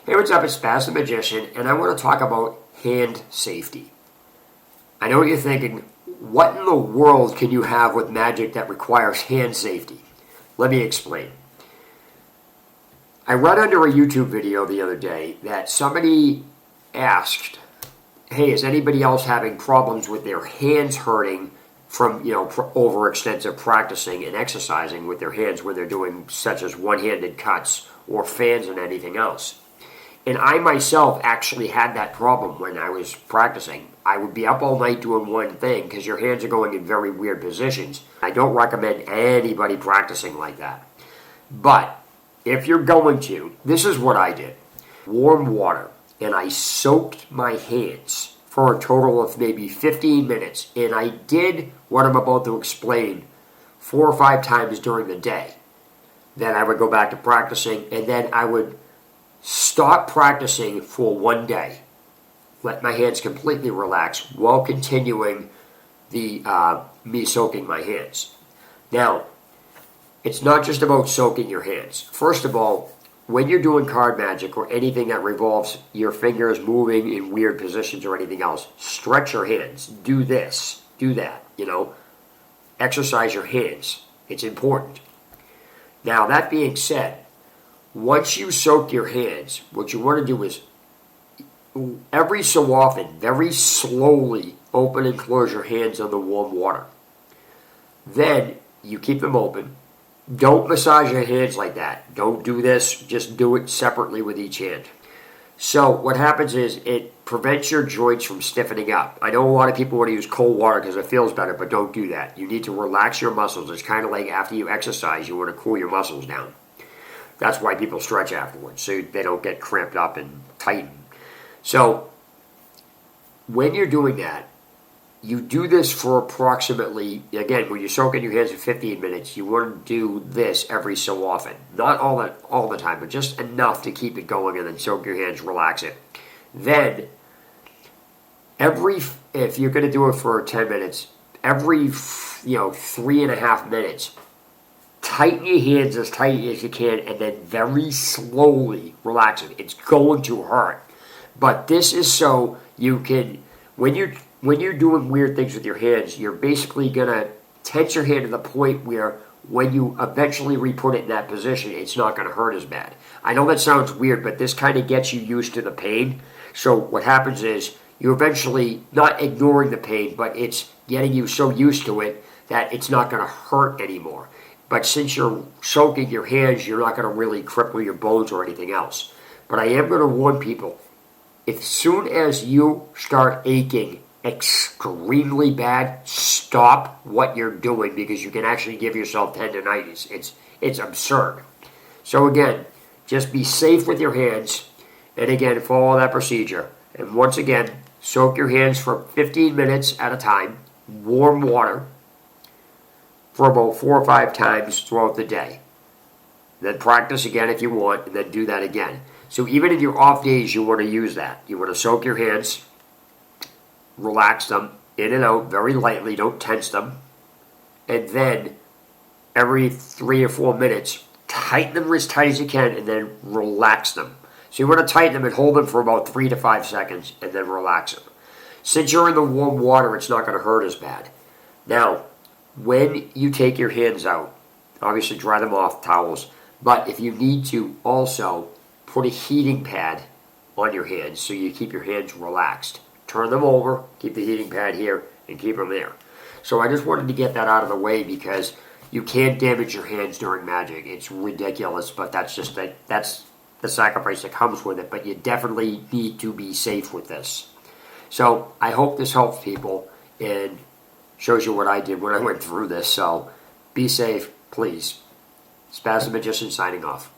Hey, what's up? It's Spaz the Magician, and I want to talk about hand safety. I know what you're thinking. What in the world can you have with magic that requires hand safety? Let me explain. I read under a YouTube video the other day that somebody asked, hey, is anybody else having problems with their hands hurting from, overextensive practicing and exercising with their hands when they're doing such as one-handed cuts or fans and anything else? And I myself actually had that problem when I was practicing. I would be up all night doing one thing because your hands are going in very weird positions. I don't recommend anybody practicing like that. But if you're going to, this is what I did. Warm water, and I soaked my hands for a total of maybe 15 minutes. And I did what I'm about to explain 4 or 5 times during the day. Then I would go back to practicing, and then I would stop practicing for one day. Let my hands completely relax while continuing me soaking my hands. Now, it's not just about soaking your hands. First of all, when you're doing card magic or anything that revolves your fingers moving in weird positions or anything else, stretch your hands. Do this, do that, Exercise your hands. It's important. Now, that being said, once you soak your hands, what you want to do is every so often, very slowly open and close your hands on the warm water. Then you keep them open. Don't massage your hands like that. Don't do this. Just do it separately with each hand. So what happens is it prevents your joints from stiffening up. I know a lot of people want to use cold water because it feels better, but don't do that. You need to relax your muscles. It's kind of like after you exercise, you want to cool your muscles down. That's why people stretch afterwards, so they don't get cramped up and tightened. So when you're doing that, you do this for approximately, again, when you're soaking your hands for 15 minutes, you want to do this every so often. Not all the time, but just enough to keep it going, and then soak your hands, relax it. Then, if you're going to do it for 10 minutes, every 3.5 minutes, tighten your hands as tight as you can, and then very slowly relax it. It's going to hurt. But this is so you can, when you're doing weird things with your hands, you're basically going to tense your hand to the point where when you eventually re-put it in that position, it's not going to hurt as bad. I know that sounds weird, but this kind of gets you used to the pain. So what happens is you're eventually not ignoring the pain, but it's getting you so used to it that it's not going to hurt anymore. But since you're soaking your hands, you're not going to really cripple your bones or anything else. But I am going to warn people, as soon as you start aching extremely bad, stop what you're doing because you can actually give yourself tendinitis. It's absurd. So again, just be safe with your hands, and again, follow that procedure. And once again, soak your hands for 15 minutes at a time, warm water, for about 4 or 5 times throughout the day. Then practice again if you want, and then do that again. So even in your off days, you want to use that. You want to soak your hands, relax them in and out very lightly, don't tense them. And then every 3 or 4 minutes, tighten them as tight as you can, and then relax them. So you want to tighten them and hold them for about 3 to 5 seconds, and then relax them. Since you're in the warm water, it's not going to hurt as bad. Now, when you take your hands out, obviously dry them off, towels, but if you need to, also put a heating pad on your hands so you keep your hands relaxed. Turn them over, keep the heating pad here, and keep them there. So I just wanted to get that out of the way because you can't damage your hands during magic. It's ridiculous, but that's the sacrifice that comes with it, but you definitely need to be safe with this. So I hope this helps people and shows you what I did when I went through this. So be safe, please. Spaz the Magician signing off.